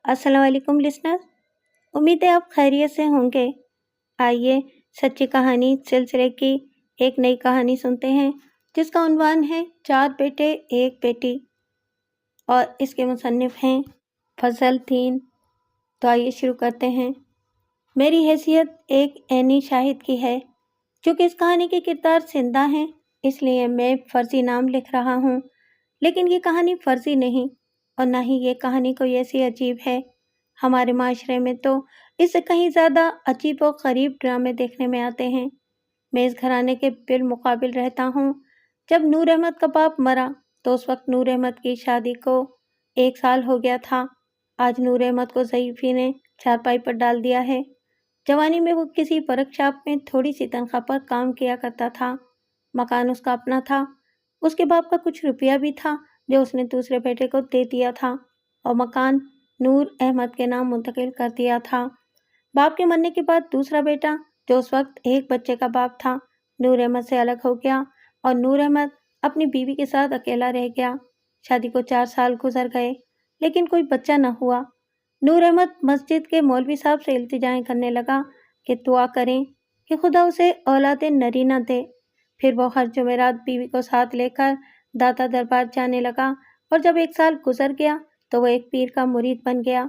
السلام علیکم لسنر، امید ہے آپ خیریت سے ہوں گے۔ آئیے سچی کہانی سلسلے کی ایک نئی کہانی سنتے ہیں جس کا عنوان ہے 4 بیٹے ایک بیٹی، اور اس کے مصنف ہیں فضل دین۔ تو آئیے شروع کرتے ہیں۔ میری حیثیت ایک عینی شاہد کی ہے۔ چونکہ اس کہانی کے کردار زندہ ہیں اس لیے میں فرضی نام لکھ رہا ہوں، لیکن یہ کہانی فرضی نہیں، اور نہ ہی یہ کہانی کوئی ایسی عجیب ہے۔ ہمارے معاشرے میں تو اس سے کہیں زیادہ عجیب و غریب ڈرامے دیکھنے میں آتے ہیں۔ میں اس گھرانے کے بالمقابل رہتا ہوں۔ جب نور احمد کا باپ مرا تو اس وقت نور احمد کی شادی کو 1 سال ہو گیا تھا۔ آج نور احمد کو ضعیفی نے چارپائی پر ڈال دیا ہے۔ جوانی میں وہ کسی ورک شاپ میں تھوڑی سی تنخواہ پر کام کیا کرتا تھا۔ مکان اس کا اپنا تھا۔ اس کے باپ کا کچھ روپیہ بھی تھا جو اس نے دوسرے بیٹے کو دے دیا تھا، اور مکان نور احمد کے نام منتقل کر دیا تھا۔ باپ کے مرنے کے بعد دوسرا بیٹا جو اس وقت ایک بچے کا باپ تھا نور احمد سے الگ ہو گیا، اور نور احمد اپنی بیوی کے ساتھ اکیلا رہ گیا۔ شادی کو 4 سال گزر گئے لیکن کوئی بچہ نہ ہوا۔ نور احمد مسجد کے مولوی صاحب سے التجائیں کرنے لگا کہ دعا کریں کہ خدا اسے اولاد نرینہ دے۔ پھر وہ ہر جمعرات بیوی کو ساتھ لے کر داتا دربار جانے لگا، اور جب 1 سال گزر گیا تو وہ ایک پیر کا مرید بن گیا۔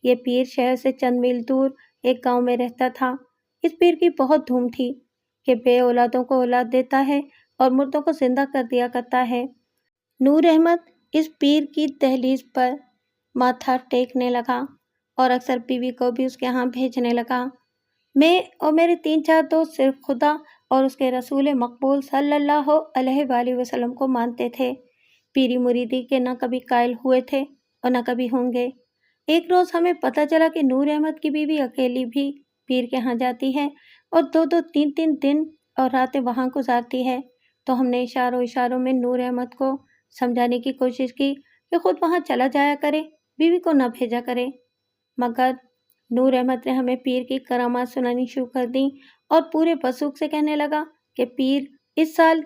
یہ پیر شہر سے چند میل دور ایک گاؤں میں رہتا تھا۔ اس پیر کی بہت دھوم تھی کہ بے اولادوں کو اولاد دیتا ہے اور مردوں کو زندہ کر دیا کرتا ہے۔ نور احمد اس پیر کی دہلیز پر ماتھا ٹیکنے لگا اور اکثر بیوی کو بھی اس کے ہاں بھیجنے لگا۔ میں اور میرے 3-4 دوست صرف خدا اور اس کے رسول مقبول صلی اللہ علیہ وآلہ وسلم کو مانتے تھے۔ پیری مریدی کے نہ کبھی قائل ہوئے تھے اور نہ کبھی ہوں گے۔ ایک روز ہمیں پتہ چلا کہ نور احمد کی بیوی اکیلی بھی پیر کے ہاں جاتی ہے اور 2-2 3-3 دن اور راتیں وہاں گزارتی ہے۔ تو ہم نے اشاروں میں نور احمد کو سمجھانے کی کوشش کی کہ خود وہاں چلا جایا کرے، بیوی کو نہ بھیجا کرے، مگر نور احمد نے ہمیں پیر کی کرامات سنانی شروع کر دیں اور پورے وثوق سے کہنے لگا کہ پیر اس سال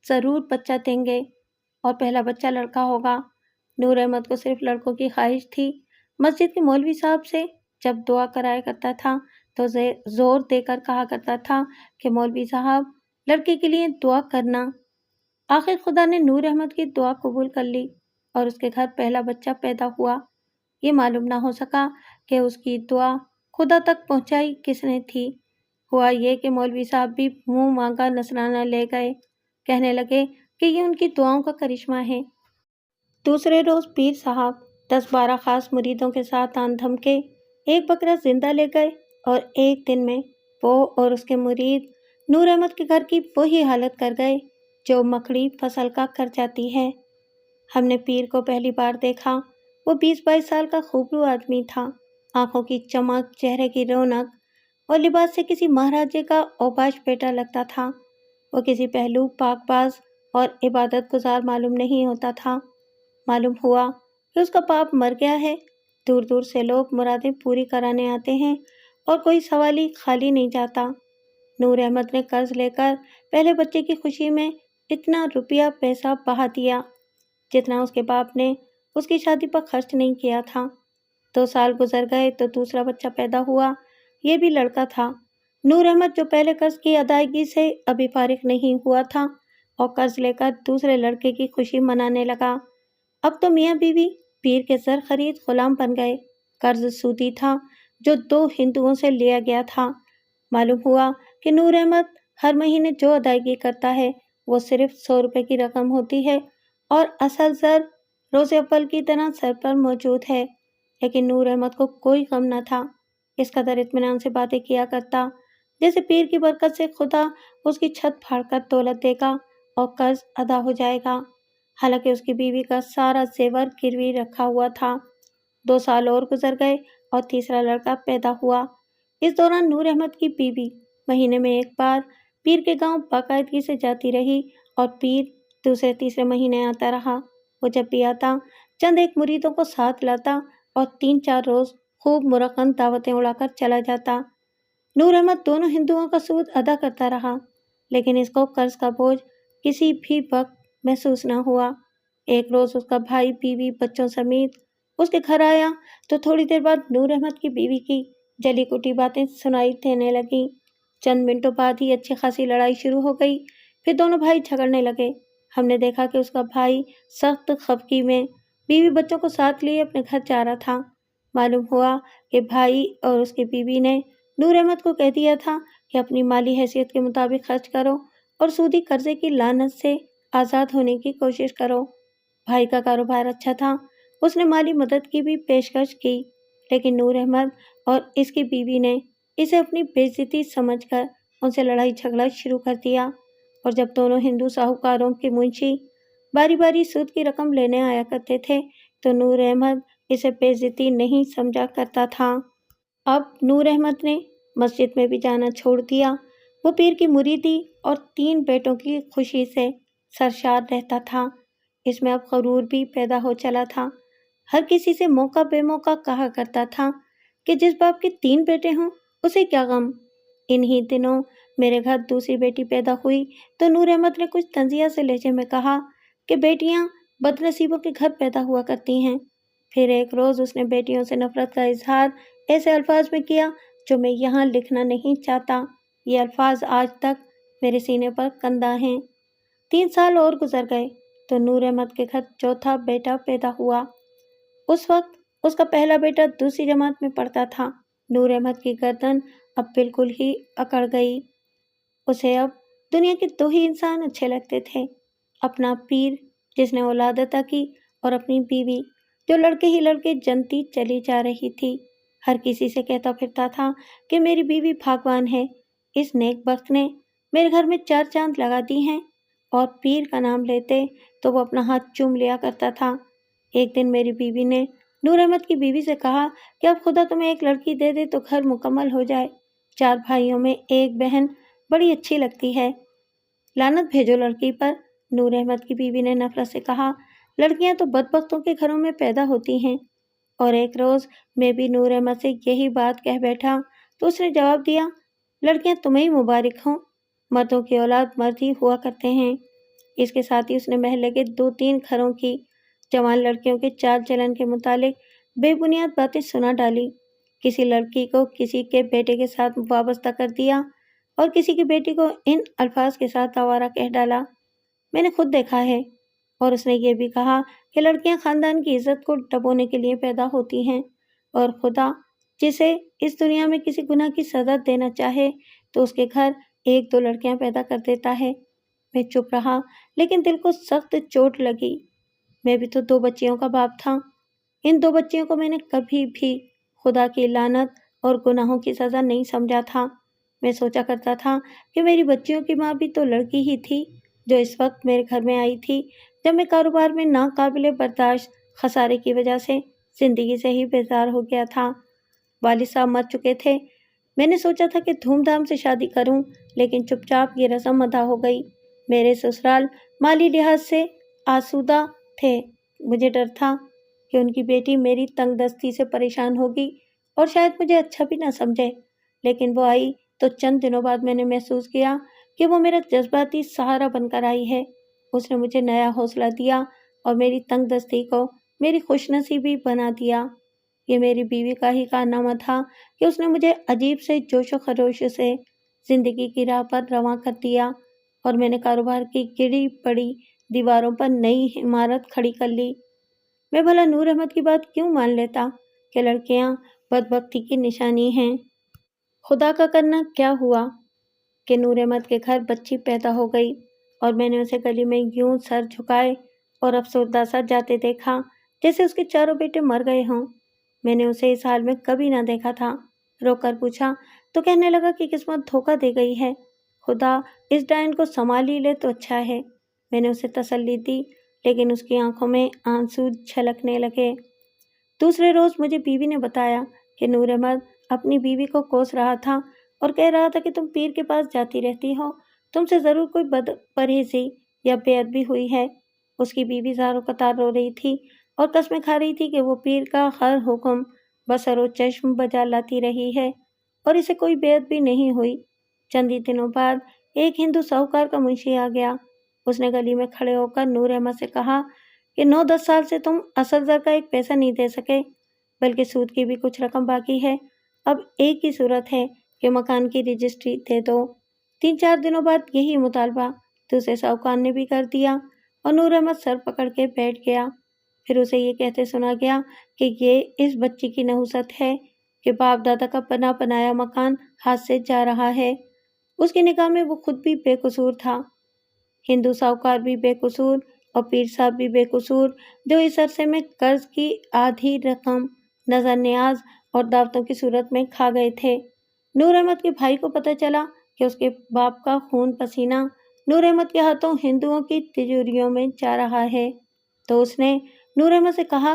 ضرور بچہ دیں گے اور پہلا بچہ لڑکا ہوگا۔ نور احمد کو صرف لڑکوں کی خواہش تھی۔ مسجد کے مولوی صاحب سے جب دعا کرایا کرتا تھا تو زور دے کر کہا کرتا تھا کہ مولوی صاحب لڑکے کے لیے دعا کرنا۔ آخر خدا نے نور احمد کی دعا قبول کر لی اور اس کے گھر پہلا بچہ پیدا ہوا۔ یہ معلوم نہ ہو سکا کہ اس کی دعا خدا تک پہنچائی کس نے تھی۔ ہوا یہ کہ مولوی صاحب بھی منہ مانگا نذرانہ لے گئے، کہنے لگے کہ یہ ان کی دعاؤں کا کرشمہ ہے۔ دوسرے روز پیر صاحب 10-12 خاص مریدوں کے ساتھ آن دھمکے ایک بکرا زندہ لے گئے، اور ایک دن میں وہ اور اس کے مرید نور احمد کے گھر کی وہی حالت کر گئے جو مکڑی فصل کا کر جاتی ہے۔ ہم نے پیر کو پہلی بار دیکھا۔ وہ 20-22 سال کا خوبرو آدمی تھا۔ آنکھوں کی چمک، چہرے کی رونق اور لباس سے کسی مہاراجے کا اوباش بیٹا لگتا تھا۔ وہ کسی پہلو پاک باز اور عبادت گزار معلوم نہیں ہوتا تھا۔ معلوم ہوا کہ اس کا باپ مر گیا ہے۔ دور دور سے لوگ مرادیں پوری کرانے آتے ہیں اور کوئی سوالی خالی نہیں جاتا۔ نور احمد نے قرض لے کر پہلے بچے کی خوشی میں اتنا روپیہ پیسہ بہا دیا جتنا اس کے باپ نے اس کی شادی پر خرچ نہیں کیا تھا۔ 2 سال گزر گئے تو دوسرا بچہ پیدا ہوا۔ یہ بھی لڑکا تھا۔ نور احمد جو پہلے قرض کی ادائیگی سے ابھی فارغ نہیں ہوا تھا اور قرض لے کر دوسرے لڑکے کی خوشی منانے لگا۔ اب تو میاں بیوی پیر کے زر خرید غلام بن گئے۔ قرض سودی تھا جو 2 ہندوؤں سے لیا گیا تھا۔ معلوم ہوا کہ نور احمد ہر مہینے جو ادائیگی کرتا ہے وہ صرف 100 روپے کی رقم ہوتی ہے، اور اصل زر روز اول کی طرح سر پر موجود ہے۔ لیکن نور احمد کو کوئی غم نہ تھا۔ اس قدر اطمینان سے باتیں کیا کرتا جیسے پیر کی برکت سے خدا اس کی چھت پھاڑ کر دولت دے گا اور قرض ادا ہو جائے گا۔ حالانکہ اس کی بیوی کا سارا زیور گروی رکھا ہوا تھا۔ 2 سال اور گزر گئے اور تیسرا لڑکا پیدا ہوا۔ اس دوران نور احمد کی بیوی مہینے میں 1 بار پیر کے گاؤں باقاعدگی سے جاتی رہی، اور پیر دوسرے تیسرے مہینے آتا رہا۔ وہ جب بھی آتا چند ایک مریدوں کو ساتھ لاتا اور 3-4 روز خوب مرغن دعوتیں اڑا کر چلا جاتا۔ نور احمد دونوں ہندوؤں کا سود ادا کرتا رہا، لیکن اس کو قرض کا بوجھ کسی بھی وقت محسوس نہ ہوا۔ ایک روز اس کا بھائی بیوی بچوں سمیت اس کے گھر آیا تو تھوڑی دیر بعد نور احمد کی بیوی کی جلی کٹی باتیں سنائی دینے لگی۔ چند منٹوں بعد ہی اچھی خاصی لڑائی شروع ہو گئی۔ پھر دونوں بھائی جھگڑنے لگے۔ ہم نے دیکھا کہ اس کا بھائی سخت خفگی میں بیوی بچوں کو ساتھ لیے اپنے گھر جا رہا تھا۔ معلوم ہوا کہ بھائی اور اس کی بیوی نے نور احمد کو کہہ دیا تھا کہ اپنی مالی حیثیت کے مطابق خرچ کرو اور سودی قرضے کی لعنت سے آزاد ہونے کی کوشش کرو۔ بھائی کا کاروبار اچھا تھا، اس نے مالی مدد کی بھی پیشکش کی، لیکن نور احمد اور اس کی بیوی نے اسے اپنی بے عزتی سمجھ کر ان سے لڑائی جھگڑا شروع کر دیا، اور جب دونوں ہندو ساہوکاروں کے منشی باری باری سود کی رقم لینے آیا کرتے تھے تو نور احمد اسے بے عزتی نہیں سمجھا کرتا تھا۔ اب نور احمد نے مسجد میں بھی جانا چھوڑ دیا۔ وہ پیر کی مریدی اور 3 بیٹوں کی خوشی سے سرشار رہتا تھا۔ اس میں اب غرور بھی پیدا ہو چلا تھا۔ ہر کسی سے موقع بے موقع کہا کرتا تھا کہ جس باپ کے 3 بیٹے ہوں اسے کیا غم۔ انہی دنوں میرے گھر دوسری بیٹی پیدا ہوئی تو نور احمد نے کچھ طنزیہ سے لہجے میں کہا کہ بیٹیاں بد نصیبوں کے گھر پیدا ہوا کرتی ہیں۔ پھر ایک روز اس نے بیٹیوں سے نفرت کا اظہار ایسے الفاظ میں کیا جو میں یہاں لکھنا نہیں چاہتا۔ یہ الفاظ آج تک میرے سینے پر کندہ ہیں۔ 3 سال اور گزر گئے تو نور احمد کے گھر چوتھا بیٹا پیدا ہوا۔ اس وقت اس کا پہلا بیٹا دوسری جماعت میں پڑھتا تھا۔ نور احمد کی گردن اب بالکل ہی اکڑ گئی۔ اسے اب دنیا کے 2 ہی انسان اچھے لگتے تھے، اپنا پیر جس نے اولاد عطا کی اور اپنی بیوی جو لڑکے ہی لڑکے جنتی چلی جا رہی تھی۔ ہر کسی سے کہتا پھرتا تھا کہ میری بیوی بھاگوان ہے، اس نیک بخت نے میرے گھر میں 4 چاند لگا دی ہیں، اور پیر کا نام لیتے تو وہ اپنا ہاتھ چوم لیا کرتا تھا۔ ایک دن میری بیوی نے نور احمد کی بیوی سے کہا کہ اب خدا تمہیں ایک لڑکی دے دے تو گھر مکمل ہو جائے۔ 4 بھائیوں میں ایک بہن بڑی اچھی لگتی ہے، لعنت بھیجو لڑکی پر۔ نور احمد کی بیوی نے نفرت سے کہا لڑکیاں تو بدبختوں کے گھروں میں پیدا ہوتی ہیں۔ اور ایک روز میں بھی نور احمد سے یہی بات کہہ بیٹھا تو اس نے جواب دیا لڑکیاں تمہیں مبارک ہوں، مردوں کی اولاد مرد ہی ہوا کرتے ہیں۔ اس کے ساتھ ہی اس نے محلے کے 2-3 گھروں کی جوان لڑکیوں کے چال چلن کے متعلق بے بنیاد باتیں سنا ڈالی۔ کسی لڑکی کو کسی کے بیٹے کے ساتھ وابستہ کر دیا اور کسی کی بیٹی کو ان الفاظ کے ساتھ آوارہ کہہ ڈالا۔ میں نے خود دیکھا ہے۔ اور اس نے یہ بھی کہا کہ لڑکیاں خاندان کی عزت کو ڈبونے کے لیے پیدا ہوتی ہیں، اور خدا جسے اس دنیا میں کسی گناہ کی سزا دینا چاہے تو اس کے گھر 1-2 لڑکیاں پیدا کر دیتا ہے۔ میں چپ رہا، لیکن دل کو سخت چوٹ لگی۔ میں بھی تو 2 بچیوں کا باپ تھا۔ ان 2 بچیوں کو میں نے کبھی بھی خدا کی لعنت اور گناہوں کی سزا نہیں سمجھا تھا۔ میں سوچا کرتا تھا کہ میری بچیوں کی ماں بھی تو لڑکی ہی تھی جو اس وقت میرے گھر میں آئی تھی جب میں کاروبار میں ناقابل برداشت خسارے کی وجہ سے زندگی سے ہی بیزار ہو گیا تھا۔ والد صاحب مر چکے تھے۔ میں نے سوچا تھا کہ دھوم دھام سے شادی کروں، لیکن چپ چاپ یہ رسم ادا ہو گئی۔ میرے سسرال مالی لحاظ سے آسودہ تھے۔ مجھے ڈر تھا کہ ان کی بیٹی میری تنگ دستی سے پریشان ہوگی اور شاید مجھے اچھا بھی نہ سمجھے، لیکن وہ آئی تو چند دنوں بعد میں نے محسوس کیا کہ وہ میرا جذباتی سہارا بن کر آئی ہے۔ اس نے مجھے نیا حوصلہ دیا اور میری تنگ دستی کو میری خوش نصیبی بنا دیا۔ یہ میری بیوی کا ہی کارنامہ تھا کہ اس نے مجھے عجیب سے جوش و خروش سے زندگی کی راہ پر رواں کر دیا، اور میں نے کاروبار کی گڑی پڑی دیواروں پر نئی عمارت کھڑی کر لی۔ میں بھلا نور احمد کی بات کیوں مان لیتا کہ لڑکیاں بدبختی کی نشانی ہیں؟ خدا کا کرنا کیا ہوا کہ نور احمد کے گھر بچی پیدا ہو گئی، اور میں نے اسے گلی میں یوں سر جھکائے اور افسردہ سا جاتے دیکھا جیسے اس کے 4 بیٹے مر گئے ہوں۔ میں نے اسے اس حال میں کبھی نہ دیکھا تھا۔ رو کر پوچھا تو کہنے لگا کہ قسمت دھوکہ دے گئی ہے، خدا اس ڈائن کو سنبھال ہی لے تو اچھا ہے۔ میں نے اسے تسلی دی، لیکن اس کی آنکھوں میں آنسو چھلکنے لگے۔ دوسرے روز مجھے بیوی نے بتایا کہ نور احمد اپنی بیوی کو کوس رہا تھا اور کہہ رہا تھا کہ تم پیر کے پاس جاتی رہتی ہو، تم سے ضرور کوئی بد پرہیزی یا بے ادبی ہوئی ہے۔ اس کی بیوی زار و قطار رو رہی تھی اور قسمیں کھا رہی تھی کہ وہ پیر کا ہر حکم بصر و چشم بجا لاتی رہی ہے اور اسے کوئی بے ادبی نہیں ہوئی۔ چند ہی دنوں بعد ایک ہندو ساہوکار کا منشی آ گیا۔ اس نے گلی میں کھڑے ہو کر نور احمد سے کہا کہ 9-10 سال سے تم اصل زر کا ایک پیسہ نہیں دے سکے، بلکہ سود کی بھی کچھ رقم باقی ہے۔ اب ایک ہی صورت ہے کہ مکان کی رجسٹری دے دو۔ 3-4 دنوں بعد یہی مطالبہ دوسرے ساہوکار نے بھی کر دیا اور نور احمد سر پکڑ کے بیٹھ گیا۔ پھر اسے یہ کہتے سنا گیا کہ یہ اس بچی کی نحوست ہے کہ باپ دادا کا بنا بنایا مکان ہاتھ سے جا رہا ہے۔ اس کی نگاہ میں وہ خود بھی بے قصور تھا، ہندو ساہوکار بھی بے قصور اور پیر صاحب بھی بے قصور، جو اس عرصے میں قرض کی آدھی رقم نظر نیاز اور دعوتوں کی صورت میں کھا گئے تھے۔ نور احمد کے بھائی کو پتہ چلا کہ اس کے باپ کا خون پسینہ نور احمد کے ہاتھوں ہندوؤں کی تجوریوں میں جا رہا ہے، تو اس نے نور احمد سے کہا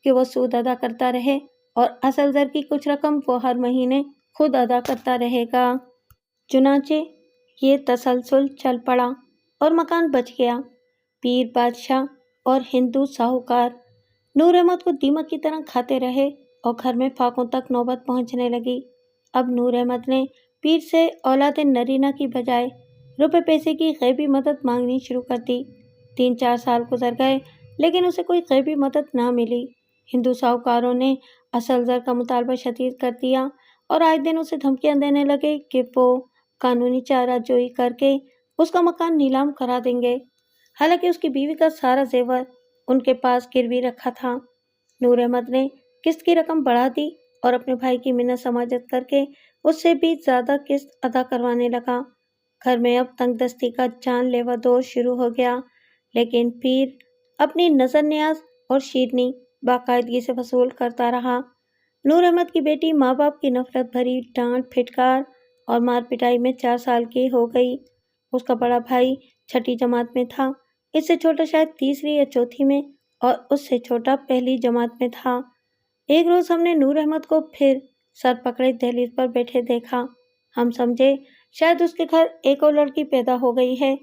کہ وہ سود ادا کرتا رہے اور اصل زر کی کچھ رقم وہ ہر مہینے خود ادا کرتا رہے گا۔ چنانچہ یہ تسلسل چل پڑا اور مکان بچ گیا۔ پیر بادشاہ اور ہندو ساہوکار نور احمد کو دیمک کی طرح کھاتے رہے اور گھر میں فاقوں تک نوبت پہنچنے لگی۔ اب نور احمد نے پیر سے اولاد نرینہ کی بجائے روپے پیسے کی غیبی مدد مانگنی شروع کر دی۔ 3-4 سال گزر گئے لیکن اسے کوئی غیبی مدد نہ ملی۔ ہندو ساہوکاروں نے اصل زر کا مطالبہ شدید کر دیا اور آئے دن اسے دھمکیاں دینے لگے کہ وہ قانونی چارہ جوئی کر کے اس کا مکان نیلام کرا دیں گے، حالانکہ اس کی بیوی کا سارا زیور ان کے پاس گروی رکھا تھا۔ نور احمد نے قسط کی رقم بڑھا دی اور اپنے بھائی کی منت سماجت کر کے اس سے بھی زیادہ قسط ادا کروانے لگا۔ گھر میں اب تنگ دستی کا جان لیوا دور شروع ہو گیا، لیکن پیر اپنی نظر نیاز اور شیرنی باقاعدگی سے وصول کرتا رہا۔ نور احمد کی بیٹی ماں باپ کی نفرت بھری ڈانٹ پھٹکار اور مار پٹائی میں 4 سال کی ہو گئی۔ اس کا بڑا بھائی 6ٹھی جماعت میں تھا، اس سے چھوٹا شاید 3ری یا 4تھی میں، اور اس سے چھوٹا 1لی جماعت میں تھا۔ ایک روز ہم نے نور احمد کو پھر سر پکڑے دہلیز پر بیٹھے دیکھا۔ ہم سمجھے شاید اس کے گھر ایک اور لڑکی پیدا ہو گئی ہے۔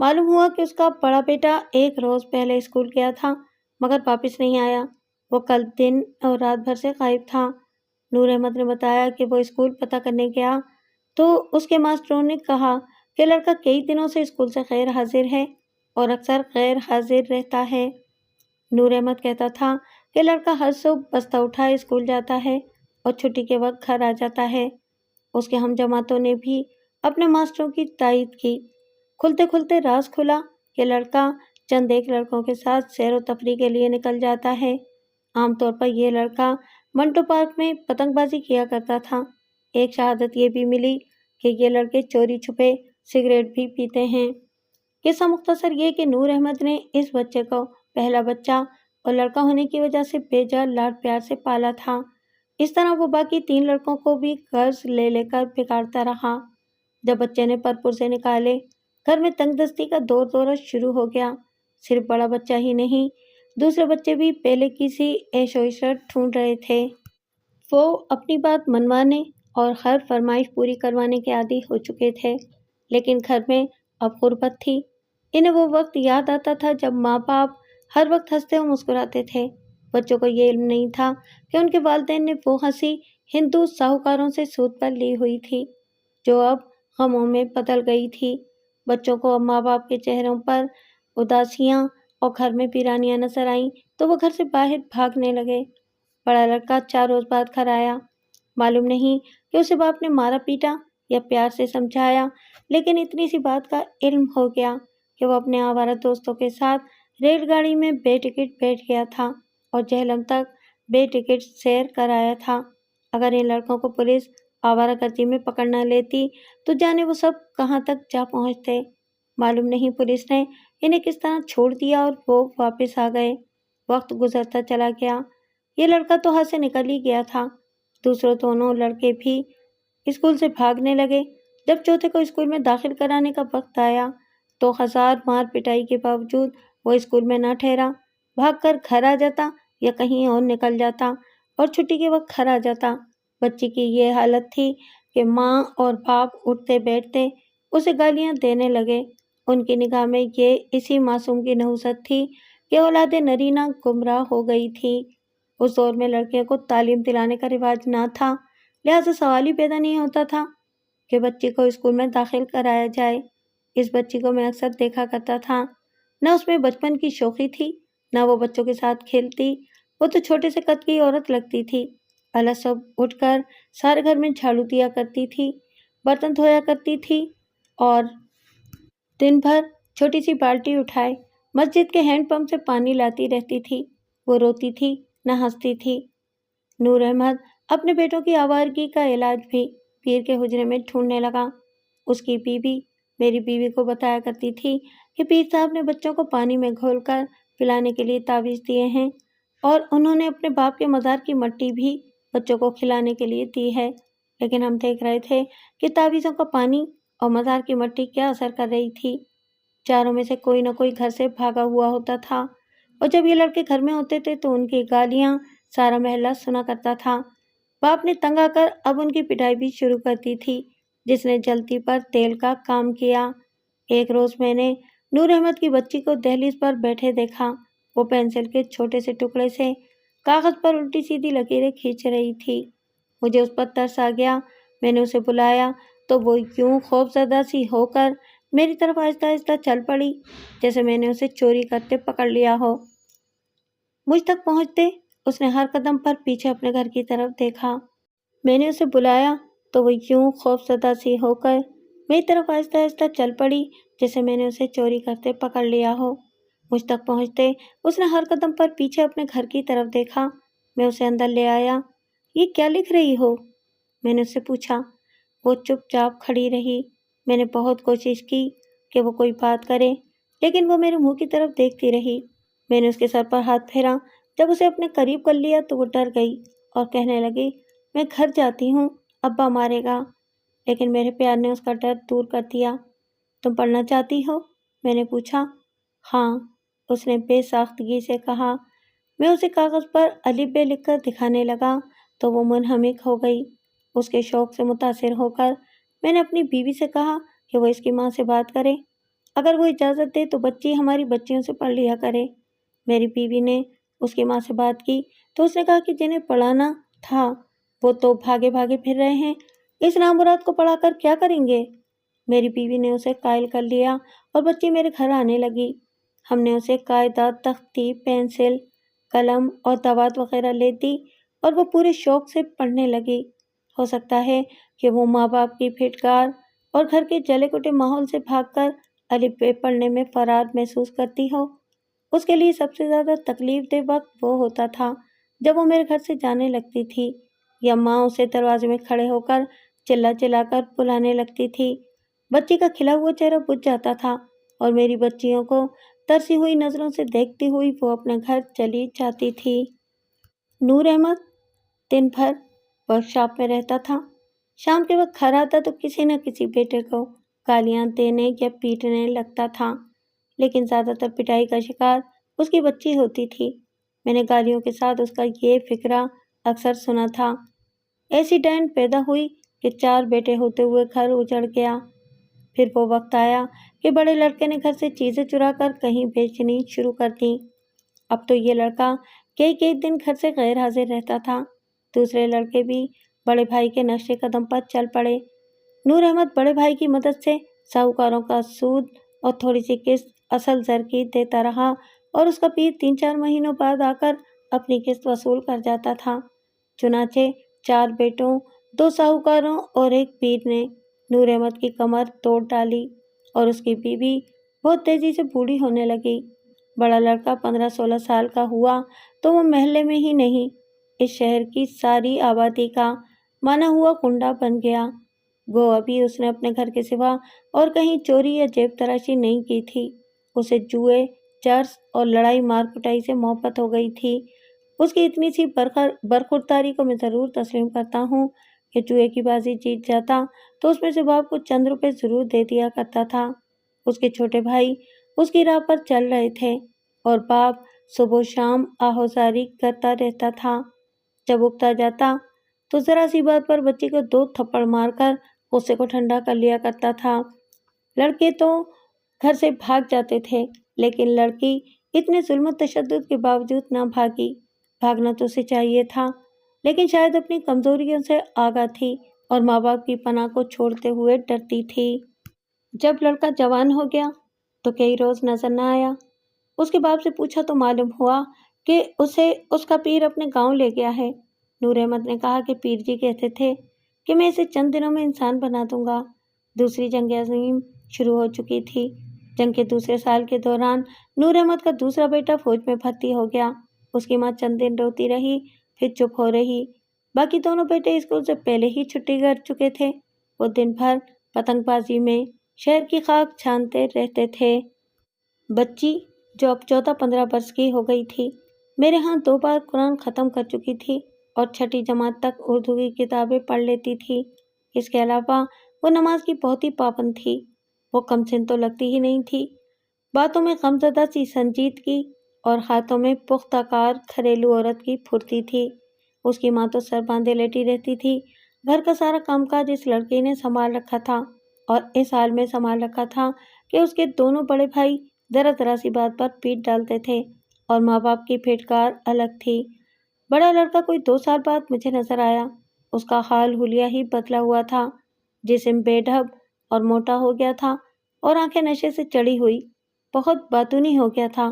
معلوم ہوا کہ اس کا بڑا بیٹا ایک روز پہلے اسکول گیا تھا مگر واپس نہیں آیا۔ وہ کل دن اور رات بھر سے غائب تھا۔ نور احمد نے بتایا کہ وہ اسکول پتہ کرنے گیا تو اس کے ماسٹروں نے کہا کہ لڑکا کئی دنوں سے اسکول سے غیر حاضر ہے اور اکثر غیر حاضر رہتا ہے۔ نور احمد کہتا تھا کہ لڑکا ہر صبح بستہ اٹھائے اسکول جاتا ہے اور چھٹی کے وقت گھر آ جاتا ہے۔ اس کے ہم جماعتوں نے بھی اپنے ماسٹروں کی تائید کی۔ کھلتے کھلتے راز کھلا کہ لڑکا چند ایک لڑکوں کے ساتھ سیر و تفریح کے لیے نکل جاتا ہے۔ عام طور پر یہ لڑکا منٹو پارک میں پتنگ بازی کیا کرتا تھا۔ ایک شہادت یہ بھی ملی کہ یہ لڑکے چوری چھپے سگریٹ بھی پیتے ہیں۔ قصہ مختصر یہ کہ نور احمد نے اس بچے کو پہلا بچہ اور لڑکا ہونے کی وجہ سے بے جا لاڈ پیار سے پالا تھا۔ اس طرح وہ باقی 3 لڑکوں کو بھی قرض لے لے کر بگاڑتا رہا۔ جب بچے نے پرپرزے نکالے، گھر میں تنگ دستی کا دور دورہ شروع ہو گیا۔ صرف بڑا بچہ ہی نہیں، دوسرے بچے بھی پہلے کی سی عیش و عشرت ڈھونڈ رہے تھے۔ وہ اپنی بات منوانے اور ہر فرمائش پوری کروانے کے عادی ہو چکے تھے، لیکن گھر میں اب غربت تھی۔ انہیں وہ وقت یاد آتا تھا جب ماں باپ ہر وقت ہنستے اور مسکراتے تھے۔ بچوں کو یہ علم نہیں تھا کہ ان کے والدین نے وہ ہنسی ہندو ساہوکاروں سے سود پر لی ہوئی تھی، جو اب غموں میں بدل گئی تھی۔ بچوں کو اب ماں باپ کے چہروں پر اداسیاں اور گھر میں ویرانیاں نظر آئیں تو وہ گھر سے باہر بھاگنے لگے۔ بڑا لڑکا 4 روز بعد گھر آیا۔ معلوم نہیں کہ اسے باپ نے مارا پیٹا یا پیار سے سمجھایا، لیکن اتنی سی بات کا علم ہو گیا کہ وہ اپنے آوارہ دوستوں کے ساتھ ریل گاڑی میں بے ٹکٹ بیٹھ گیا تھا اور جہلم تک بے ٹکٹ سیر کر آیا تھا۔ اگر ان لڑکوں کو پولیس آوارہ گردی میں پکڑ نہ لیتی تو جانے وہ سب کہاں تک جا پہنچتے۔ معلوم نہیں پولیس نے انہیں کس طرح چھوڑ دیا اور وہ واپس آ گئے۔ وقت گزرتا چلا گیا۔ یہ لڑکا تو ہاتھ سے نکل ہی گیا تھا۔ دوسرے دونوں لڑکے بھی اسکول سے بھاگنے لگے۔ جب چوتھے کو اسکول میں داخل کرانے کا وقت آیا تو 1000 مار پٹائی کے باوجود وہ اسکول میں نہ ٹھہرا، بھاگ کر گھر آ جاتا یا کہیں اور نکل جاتا اور چھٹی کے وقت گھر آ جاتا۔ بچی کی یہ حالت تھی کہ ماں اور باپ اٹھتے بیٹھتے اسے گالیاں دینے لگے۔ ان کی نگاہ میں یہ اسی معصوم کی نحوست تھی کہ اولاد نرینہ گمراہ ہو گئی تھی۔ اس دور میں لڑکیوں کو تعلیم دلانے کا رواج نہ تھا، لہٰذا سوال ہی پیدا نہیں ہوتا تھا کہ بچی کو اسکول میں داخل کرایا جائے۔ اس بچی کو میں اکثر دیکھا کرتا تھا، نہ اس میں بچپن کی شوخی تھی نہ وہ بچوں کے ساتھ کھیلتی، وہ تو چھوٹے سے قد کی عورت لگتی تھی۔ اللہ صبح اٹھ کر سارے گھر میں جھاڑو دیا کرتی تھی، برتن دھویا کرتی تھی اور دن بھر چھوٹی سی بالٹی اٹھائے مسجد کے ہینڈ پمپ سے پانی لاتی رہتی تھی۔ وہ روتی تھی نہ ہنستی تھی۔ نور احمد اپنے بیٹوں کی آوارگی کا علاج بھی پیر کے حجرے میں ڈھونڈنے لگا۔ اس کی بیوی میری بیوی کو بتایا کرتی تھی کہ پیر صاحب نے بچوں کو پانی میں گھول کر پلانے کے لیے تعویذ دیے ہیں اور انہوں نے اپنے باپ کے مزار کی مٹی بھی بچوں کو کھلانے کے لیے دی ہے، لیکن ہم دیکھ رہے تھے کہ تعویذوں کا پانی اور مزار کی مٹی کیا اثر کر رہی تھی۔ چاروں میں سے کوئی نہ کوئی گھر سے بھاگا ہوا ہوتا تھا اور جب یہ لڑکے گھر میں ہوتے تھے تو ان کی گالیاں سارا محلہ سنا کرتا تھا۔ باپ نے تنگ آ کر اب ان کی پٹائی بھی شروع کر دی تھی، جس نے جلتی پر تیل کا کام کیا۔ ایک روز میں نے نور احمد کی بچی کو دہلیز پر بیٹھے دیکھا۔ وہ پینسل کے چھوٹے سے ٹکڑے سے کاغذ پر الٹی سیدھی لکیریں کھینچ رہی تھی۔ مجھے اس پر ترس آ گیا۔ میں نے اسے بلایا تو وہ یوں خوف زدہ سی ہو کر میری طرف آہستہ آہستہ چل پڑی جیسے میں نے اسے چوری کرتے پکڑ لیا ہو۔ مجھ تک پہنچتے اس نے ہر قدم پر پیچھے اپنے گھر کی طرف دیکھا۔ میں نے اسے بلایا تو وہ یوں خوف زدہ سی ہو کر میری طرف آہستہ آہستہ چل پڑی جیسے میں نے اسے چوری کرتے پکڑ لیا ہو۔ مجھ تک پہنچتے اس نے ہر قدم پر پیچھے اپنے گھر کی طرف دیکھا۔ میں اسے اندر لے آیا۔ یہ کیا لکھ رہی ہو؟ میں نے اس سے پوچھا۔ وہ چپ چاپ کھڑی رہی۔ میں نے بہت کوشش کی کہ وہ کوئی بات کرے، لیکن وہ میرے منہ کی طرف دیکھتی رہی۔ میں نے اس کے سر پر ہاتھ پھیرا۔ جب اسے اپنے قریب کر لیا تو وہ ڈر گئی اور کہنے لگی، میں گھر جاتی ہوں، ابا مارے گا۔ لیکن میرے پیار نے اس کا ڈر دور کر دیا۔ تم پڑھنا چاہتی ہو؟ میں نے پوچھا۔ ہاں، اس نے بے ساختگی سے کہا۔ میں اسے کاغذ پر الف ب لکھ کر دکھانے لگا تو وہ منہمک ہو گئی۔ اس کے شوق سے متاثر ہو کر میں نے اپنی بیوی سے کہا کہ وہ اس کی ماں سے بات کرے، اگر وہ اجازت دے تو بچی ہماری بچیوں سے پڑھ لیا کرے۔ میری بیوی نے اس کی ماں سے بات کی تو اس نے کہا کہ جنہیں پڑھانا تھا وہ تو بھاگے بھاگے پھر رہے ہیں، اس نامراد کو پڑھا کر کیا کریں گے؟ میری بیوی نے اسے قائل کر لیا اور بچی میرے گھر آنے لگی۔ ہم نے اسے قاعدہ، تختی، پینسل، قلم اور دوات وغیرہ لے دی اور وہ پورے شوق سے پڑھنے لگی۔ ہو سکتا ہے کہ وہ ماں باپ کی پھٹکار اور گھر کے جلے کٹے ماحول سے بھاگ کر الف ب پڑھنے میں فرار محسوس کرتی ہو۔ اس کے لیے سب سے زیادہ تکلیف دہ وقت وہ ہوتا تھا جب وہ میرے گھر سے جانے لگتی تھی یا ماں اسے دروازے میں کھڑے ہو کر چلا چلا کر بلانے لگتی تھی۔ بچی کا کھلا ہوا چہرہ بجھ جاتا تھا اور میری بچیوں کو ترسی ہوئی نظروں سے دیکھتی ہوئی وہ اپنے گھر چلی جاتی تھی۔ نور احمد دن بھر ورک شاپ میں رہتا تھا۔ شام کے وقت گھر آتا تو کسی نہ کسی بیٹے کو گالیاں دینے یا پیٹنے لگتا تھا، لیکن زیادہ تر پٹائی کا شکار اس کی بچی ہوتی تھی۔ میں نے گالیوں کے ساتھ اس کا یہ فقرہ اکثر سنا تھا۔ ایسی ڈائن پیدا ہوئی کہ 4 بیٹے ہوتے ہوئے گھر اجڑ گیا۔ پھر وہ وقت آیا کہ بڑے لڑکے نے گھر سے چیزیں چرا کر کہیں بیچنی شروع کر دیں۔ اب تو یہ لڑکا کئی دن گھر سے غیر حاضر رہتا تھا۔ دوسرے لڑکے بھی بڑے بھائی کے نقش قدم پر چل پڑے۔ نور احمد بڑے بھائی کی مدد سے ساہوکاروں کا سود اور تھوڑی سی قسط اصل زر کی دیتا رہا اور اس کا پیر 3-4 مہینوں بعد آ کر اپنی قسط وصول کر جاتا تھا۔ چنانچہ 4 بیٹوں، 2 ساہوکاروں اور ایک پیر نے نور احمد کی کمر توڑ ڈالی اور اس کی بیوی بہت تیزی سے بوڑھی ہونے لگی۔ بڑا لڑکا 15-16 سال کا ہوا تو وہ محلے میں ہی نہیں، اس شہر کی ساری آبادی کا مانا ہوا گنڈا بن گیا۔ گو ابھی اس نے اپنے گھر کے سوا اور کہیں چوری یا جیب تراشی نہیں کی تھی۔ اسے جوئے، چرس اور لڑائی مار کٹائی سے محبت ہو گئی تھی۔ اس کی اتنی سی برخورداری کو میں ضرور تسلیم کرتا ہوں کہ جوئے کی بازی جیت جاتا تو اس میں سے باپ کو چند روپے ضرور دے دیا کرتا تھا۔ اس کے چھوٹے بھائی اس کی راہ پر چل رہے تھے اور باپ صبح و شام آہوزاری کرتا رہتا تھا۔ جب اکتا جاتا تو ذرا سی بات پر بچی کو 2 تھپڑ مار کر غصے کو ٹھنڈا کر لیا کرتا تھا۔ لڑکے تو گھر سے بھاگ جاتے تھے، لیکن لڑکی اتنے ظلم و تشدد کے باوجود نہ بھاگی۔ بھاگنا تو اسے چاہیے تھا، لیکن شاید اپنی کمزوریوں سے آگاہ تھی اور ماں باپ کی پناہ کو چھوڑتے ہوئے ڈرتی تھی۔ جب لڑکا جوان ہو گیا تو کئی روز نظر نہ آیا۔ اس کے باپ سے پوچھا تو معلوم ہوا کہ اسے اس کا پیر اپنے گاؤں لے گیا ہے۔ نور احمد نے کہا کہ پیر جی کہتے تھے کہ میں اسے چند دنوں میں انسان بنا دوں گا۔ دوسری جنگ عظیم شروع ہو چکی تھی۔ جنگ کے دوسرے سال کے دوران نور احمد کا دوسرا بیٹا فوج میں بھرتی ہو گیا۔ اس کی ماں چند دن روتی رہی، پھر چپ ہو رہی۔ باقی دونوں بیٹے اسکول سے پہلے ہی چھٹی کر چکے تھے۔ وہ دن بھر پتنگ بازی میں شہر کی خاک چھانتے رہتے تھے۔ بچی جو اب 14-15 برس کی ہو گئی تھی، میرے ہاں 2 بار قرآن ختم کر چکی تھی اور 6ٹھی جماعت تک اردو کی کتابیں پڑھ لیتی تھی۔ اس کے علاوہ وہ نماز کی بہت ہی پابند تھی۔ وہ کم سن تو لگتی ہی نہیں تھی۔ باتوں میں غمزدہ سی سنجیدگی اور ہاتھوں میں پختہ کار گھریلو عورت کی پھرتی تھی۔ اس کی ماں تو سر باندھے لیٹی رہتی تھی۔ گھر کا سارا کام کاج اس لڑکی نے سنبھال رکھا تھا اور اس حال میں سنبھال رکھا تھا کہ اس کے دونوں بڑے بھائی ذرا سی بات پر پیٹ ڈالتے تھے اور ماں باپ کی پھٹکار الگ تھی۔ بڑا لڑکا کوئی 2 سال بعد مجھے نظر آیا۔ اس کا حال حلیہ ہی بدلا ہوا تھا۔ جسم بے ڈھب اور موٹا ہو گیا تھا اور آنکھیں نشے سے چڑھی ہوئی۔ بہت باتونی ہو گیا تھا،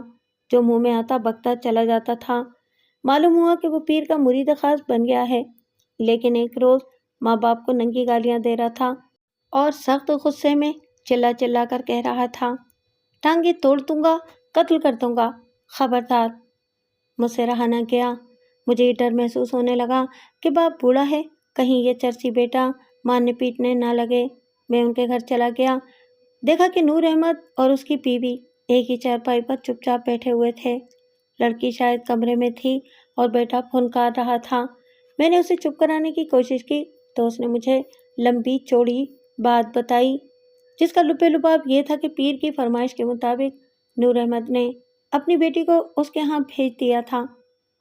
جو منہ میں آتا بکتا چلا جاتا تھا۔ معلوم ہوا کہ وہ پیر کا مرید خاص بن گیا ہے، لیکن ایک روز ماں باپ کو ننگی گالیاں دے رہا تھا اور سخت غصے میں چلا کر کہہ رہا تھا، ٹانگیں توڑ دوں گا، قتل کر دوں گا، خبردار۔ مجھ سے رہا نہ گیا۔ مجھے یہ ڈر محسوس ہونے لگا کہ باپ بوڑھا ہے، کہیں یہ چرسی بیٹا مارنے پیٹنے نہ لگے۔ میں ان کے گھر چلا گیا، دیکھا کہ نور احمد اور اس کی بیوی ایک ہی چارپائی پر چپ چاپ بیٹھے ہوئے تھے۔ لڑکی شاید کمرے میں تھی اور بیٹا پھنکار رہا تھا۔ میں نے اسے چپ کرانے کی کوشش کی تو اس نے مجھے لمبی چوڑی بات بتائی، جس کا لب لباب یہ تھا کہ پیر کی فرمائش کے مطابق نور احمد نے اپنی بیٹی کو اس کے ہاں بھیج دیا تھا۔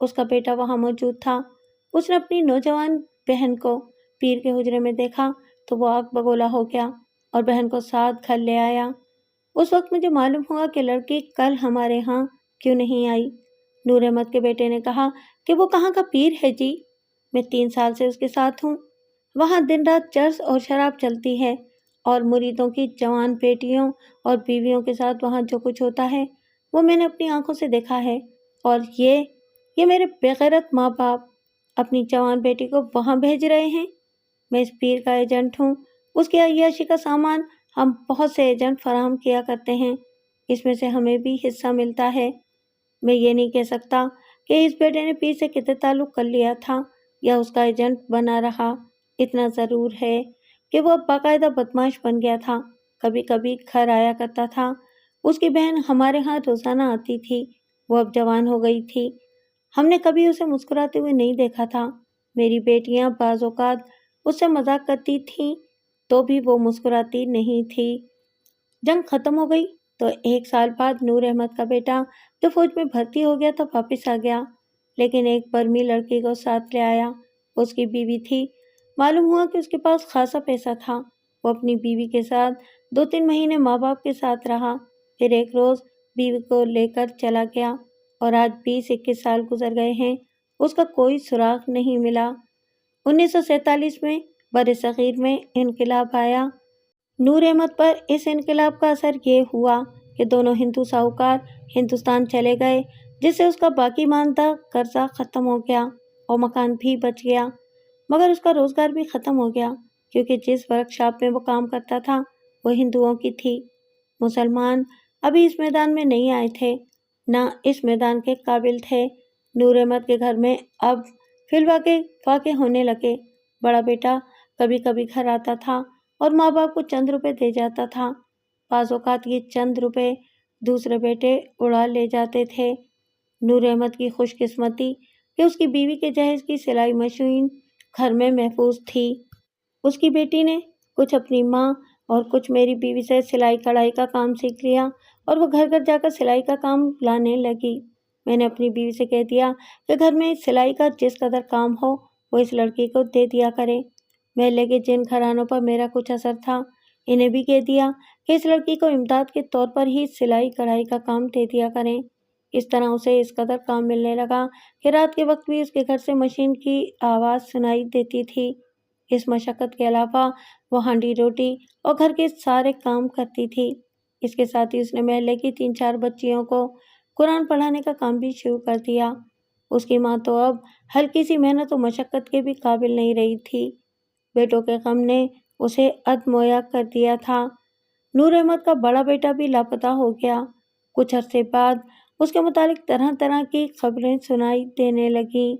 اس کا بیٹا وہاں موجود تھا۔ اس نے اپنی نوجوان بہن کو پیر کے حجرے میں دیکھا تو وہ آگ بگولا ہو گیا اور بہن کو ساتھ گھر لے آیا۔ اس وقت مجھے معلوم ہوا کہ لڑکی کل ہمارے ہاں کیوں نہیں آئی۔ نور احمد کے بیٹے نے کہا کہ وہ کہاں کا پیر ہے جی؟ میں 3 سال سے اس کے ساتھ ہوں۔ وہاں دن رات چرس اور شراب چلتی ہے اور مریدوں کی جوان بیٹیوں اور بیویوں کے ساتھ وہاں جو کچھ ہوتا ہے وہ میں نے اپنی آنکھوں سے دیکھا ہے۔ اور یہ میرے بےغیرت ماں باپ اپنی جوان بیٹی کو وہاں بھیج رہے ہیں۔ میں اس پیر کا ایجنٹ ہوں۔ اس کی عیاشی کا سامان ہم بہت سے ایجنٹ فراہم کیا کرتے ہیں، اس میں سے ہمیں بھی حصہ ملتا ہے۔ میں یہ نہیں کہہ سکتا کہ اس بیٹے نے پیر سے کتنے تعلق کر لیا تھا یا اس کا ایجنٹ بنا رہا۔ اتنا ضرور ہے کہ وہ اب باقاعدہ بدماش بن گیا تھا۔ کبھی کبھی گھر آیا کرتا تھا۔ اس کی بہن ہمارے ہاں روزانہ آتی تھی۔ وہ اب جوان ہو گئی تھی۔ ہم نے کبھی اسے مسکراتے ہوئے نہیں دیکھا تھا۔ میری بیٹیاں بعض اوقات اس سے مذاق کرتی تھیں تو بھی وہ مسکراتی نہیں تھی۔ جنگ ختم ہو گئی تو 1 سال بعد نور احمد کا بیٹا جو فوج میں بھرتی ہو گیا تھا واپس آ گیا، لیکن ایک برمی لڑکی کو ساتھ لے آیا۔ اس کی بیوی تھی۔ معلوم ہوا کہ اس کے پاس خاصا پیسہ تھا۔ وہ اپنی بیوی کے ساتھ 2-3 مہینے ماں باپ کے ساتھ رہا، پھر ایک روز بیوی کو لے کر چلا گیا اور آج 20-21 سال گزر گئے ہیں، اس کا کوئی سراغ نہیں ملا۔ 1947 میں برصغیر میں انقلاب آیا۔ نور احمد پر اس انقلاب کا اثر یہ ہوا کہ دونوں ہندو ساہوکار ہندوستان چلے گئے، جس سے اس کا باقی ماندہ قرضہ ختم ہو گیا اور مکان بھی بچ گیا، مگر اس کا روزگار بھی ختم ہو گیا کیونکہ جس ورکشاپ میں وہ کام کرتا تھا وہ ہندوؤں کی تھی۔ مسلمان ابھی اس میدان میں نہیں آئے تھے، نہ اس میدان کے قابل تھے۔ نور احمد کے گھر میں اب فی الواقع واقع ہونے لگے۔ بڑا بیٹا کبھی کبھی گھر آتا تھا اور ماں باپ کو چند روپے دے جاتا تھا۔ بعض اوقات یہ چند روپے دوسرے بیٹے اڑا لے جاتے تھے۔ نور احمد کی خوش قسمتی کہ اس کی بیوی کے جہیز کی سلائی مشین گھر میں محفوظ تھی۔ اس کی بیٹی نے کچھ اپنی ماں اور کچھ میری بیوی سے سلائی کڑھائی کا کام سیکھ لیا اور وہ گھر گھر جا کر سلائی کا کام لانے لگی۔ میں نے اپنی بیوی سے کہہ دیا کہ گھر میں سلائی کا جس قدر کام ہو وہ اس لڑکی کو دے دیا کرے۔ محلے کے جن گھرانوں پر میرا کچھ اثر تھا انہیں بھی کہہ دیا کہ اس لڑکی کو امداد کے طور پر ہی سلائی کڑھائی کا کام دے دیا کریں۔ اس طرح اسے اس قدر کام ملنے لگا کہ رات کے وقت بھی اس کے گھر سے مشین کی آواز سنائی دیتی تھی۔ اس مشقت کے علاوہ وہ ہانڈی روٹی اور گھر کے سارے کام کرتی تھی۔ اس کے ساتھ ہی اس نے محلے کی 3-4 بچیوں کو قرآن پڑھانے کا کام بھی شروع کر دیا۔ اس کی ماں تو اب ہلکی سی محنت و مشقت کے بھی قابل نہیں رہی تھی۔ بیٹوں کے غم نے اسے ادمویا کر دیا تھا۔ نور احمد کا بڑا بیٹا بھی لاپتہ ہو گیا۔ کچھ عرصے بعد اس کے متعلق طرح طرح کی خبریں سنائی دینے لگیں۔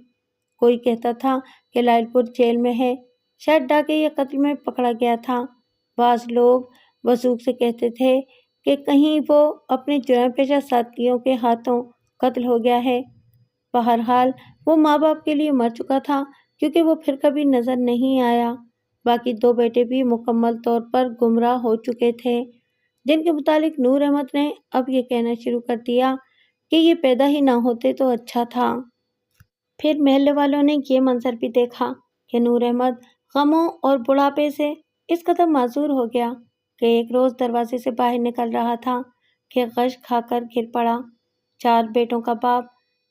کوئی کہتا تھا کہ لائل پور جیل میں ہے، شاید ڈاکے یا قتل میں پکڑا گیا تھا۔ بعض لوگ وثوق سے کہتے تھے کہ کہیں وہ اپنے جرائم پیشہ ساتھیوں کے ہاتھوں قتل ہو گیا ہے۔ بہرحال وہ ماں باپ کے لیے مر چکا تھا، کیونکہ وہ پھر کبھی نظر نہیں آیا۔ باقی دو بیٹے بھی مکمل طور پر گمراہ ہو چکے تھے، جن کے متعلق نور احمد نے اب یہ کہنا شروع کر دیا کہ یہ پیدا ہی نہ ہوتے تو اچھا تھا۔ پھر محلے والوں نے یہ منظر بھی دیکھا کہ نور احمد غموں اور بڑھاپے سے اس قدر معذور ہو گیا کہ ایک روز دروازے سے باہر نکل رہا تھا کہ غش کھا کر گر پڑا۔ 4 بیٹوں کا باپ،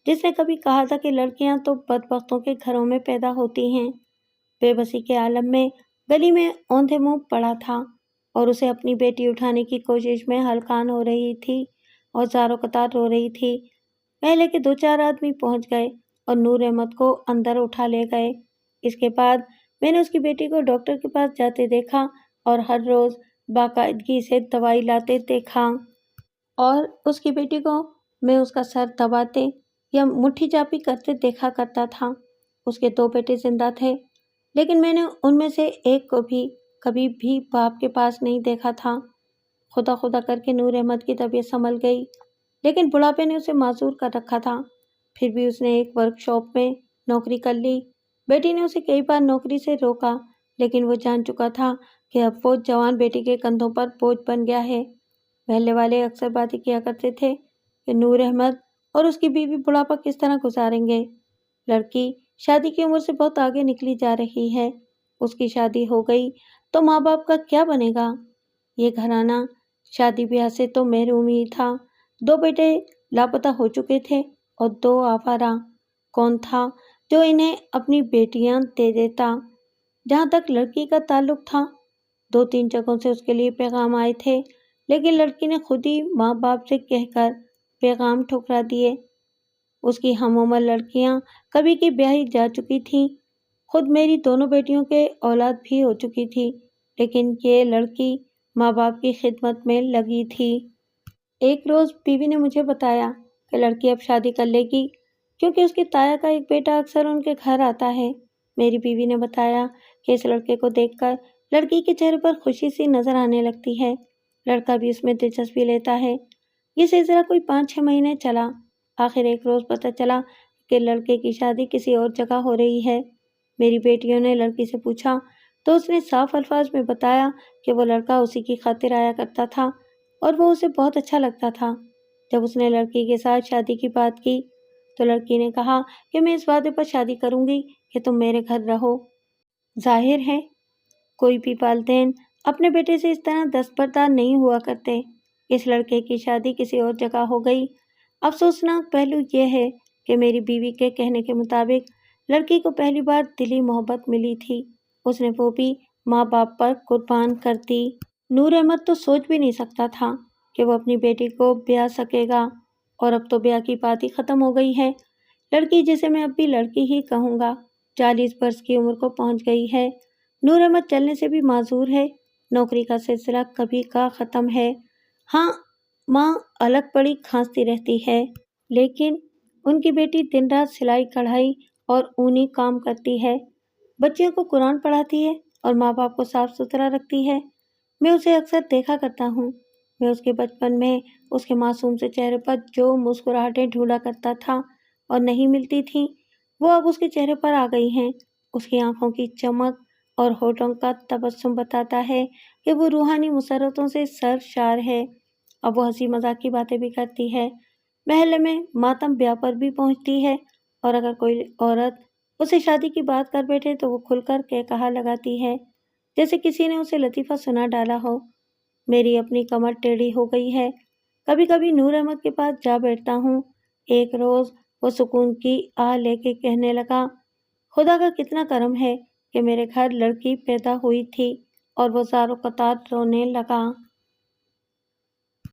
جس نے کبھی کہا تھا کہ لڑکیاں تو بدبختوں کے گھروں میں پیدا ہوتی ہیں، بے بسی کے عالم میں گلی میں اوندھے منہ پڑا تھا اور اسے اپنی بیٹی اٹھانے کی کوشش میں ہلکان ہو رہی تھی اور زاروں قطار رو رہی تھی۔ محلے کے 2-4 آدمی پہنچ گئے اور نور احمد کو اندر اٹھا لے گئے۔ اس کے بعد میں نے اس کی بیٹی کو ڈاکٹر کے پاس جاتے دیکھا اور ہر روز باقاعدگی سے دوائی لاتے دیکھا، اور اس کی بیٹی کو میں اس کا سر دباتے یا مٹھی چاپی کرتے دیکھا کرتا تھا۔ اس کے 2 بیٹے زندہ تھے، لیکن میں نے ان میں سے ایک کو بھی کبھی بھی باپ کے پاس نہیں دیکھا تھا۔ خدا خدا کر کے نور احمد کی طبیعت سنبھل گئی، لیکن بڑھاپے نے اسے معذور کر رکھا تھا۔ پھر بھی اس نے ایک ورک شاپ میں نوکری کر لی۔ بیٹی نے اسے کئی بار نوکری سے روکا، لیکن وہ جان چکا تھا کہ اب وہ جوان بیٹی کے کندھوں پر بوجھ بن گیا ہے۔ محلے والے اکثر باتیں کیا کرتے تھے کہ نور احمد اور اس کی بیوی بڑھاپا کس طرح گزاریں گے۔ لڑکی شادی کی عمر سے بہت آگے نکلی جا رہی ہے، اس کی شادی ہو گئی تو ماں باپ کا کیا بنے گا؟ یہ گھرانہ شادی بیاہ سے تو محروم ہی تھا۔ 2 بیٹے لاپتہ ہو چکے تھے اور 2 آوارہ۔ کون تھا جو انہیں اپنی بیٹیاں دے دیتا؟ جہاں تک لڑکی کا تعلق تھا، 2-3 جگہوں سے اس کے لیے پیغام آئے تھے، لیکن لڑکی نے خود ہی ماں باپ سے کہہ کر پیغام ٹھکرا دیے۔ اس کی ہم عمر لڑکیاں کبھی کی بیاہی جا چکی تھیں، خود میری دونوں بیٹیوں کے اولاد بھی ہو چکی تھی، لیکن یہ لڑکی ماں باپ کی خدمت میں لگی تھی۔ ایک روز بیوی نے مجھے بتایا کہ لڑکی اب شادی کر لے گی، کیونکہ اس کی تایا کا ایک بیٹا اکثر ان کے گھر آتا ہے۔ میری بیوی نے بتایا کہ اس لڑکے کو دیکھ کر لڑکی کے چہرے پر خوشی سی نظر آنے لگتی ہے، لڑکا بھی اس میں دلچسپی لیتا ہے۔ یہ سلسلہ کوئی 5-6 مہینے چلا۔ آخر ایک روز پتہ چلا کہ لڑکے کی شادی کسی اور جگہ ہو رہی ہے۔ میری بیٹیوں نے لڑکی سے پوچھا تو اس نے صاف الفاظ میں بتایا کہ وہ لڑکا اسی کی خاطر آیا کرتا تھا اور وہ اسے بہت اچھا لگتا تھا۔ جب اس نے لڑکی کے ساتھ شادی کی بات کی تو لڑکی نے کہا کہ میں اس وعدے پر شادی کروں گی کہ تم میرے گھر رہو۔ ظاہر ہے کوئی بھی والدین اپنے بیٹے سے اس طرح دستبردار نہیں ہوا کرتے۔ اس لڑکے کی شادی کسی اور جگہ ہو گئی۔ افسوسناک پہلو یہ ہے کہ میری بیوی کے کہنے کے مطابق لڑکی کو پہلی بار دلی محبت ملی تھی، اس نے وہ بھی ماں باپ پر قربان کر دی۔ نور احمد تو سوچ بھی نہیں سکتا تھا کہ وہ اپنی بیٹی کو بیاہ سکے گا، اور اب تو بیاہ کی بات ہی ختم ہو گئی ہے۔ لڑکی، جسے میں اب بھی لڑکی ہی کہوں گا، 40 برس کی عمر کو پہنچ گئی ہے۔ نور احمد چلنے سے بھی معذور ہے، نوکری کا سلسلہ کبھی کا ختم ہے۔ ہاں، ماں الگ پڑی کھانستی رہتی ہے، لیکن ان کی بیٹی دن رات سلائی کڑھائی اور اونی کام کرتی ہے، بچیوں کو قرآن پڑھاتی ہے اور ماں باپ کو صاف ستھرا رکھتی ہے۔ میں اسے اکثر دیکھا کرتا ہوں۔ میں اس کے بچپن میں اس کے معصوم سے چہرے پر جو مسکراہٹیں ڈھونڈا کرتا تھا اور نہیں ملتی تھیں، وہ اب اس کے چہرے پر آ گئی ہیں۔ اس کی آنکھوں کی چمک اور ہونٹوں کا تبسم بتاتا ہے کہ وہ روحانی مسرتوں سے سرشار ہے۔ اب وہ ہنسی مذاق کی باتیں بھی کرتی ہے، محلے میں ماتم بیاہ پر بھی پہنچتی ہے، اور اگر کوئی عورت اسے شادی کی بات کر بیٹھے تو وہ کھل کر کہا لگاتی ہے، جیسے کسی نے اسے لطیفہ سنا ڈالا ہو۔ میری اپنی کمر ٹیڑھی ہو گئی ہے۔ کبھی کبھی نور احمد کے پاس جا بیٹھتا ہوں۔ ایک روز وہ سکون کی آہ لے کے کہنے لگا، خدا کا کتنا کرم ہے کہ میرے گھر لڑکی پیدا ہوئی تھی، اور وہ زار و قطار رونے لگا۔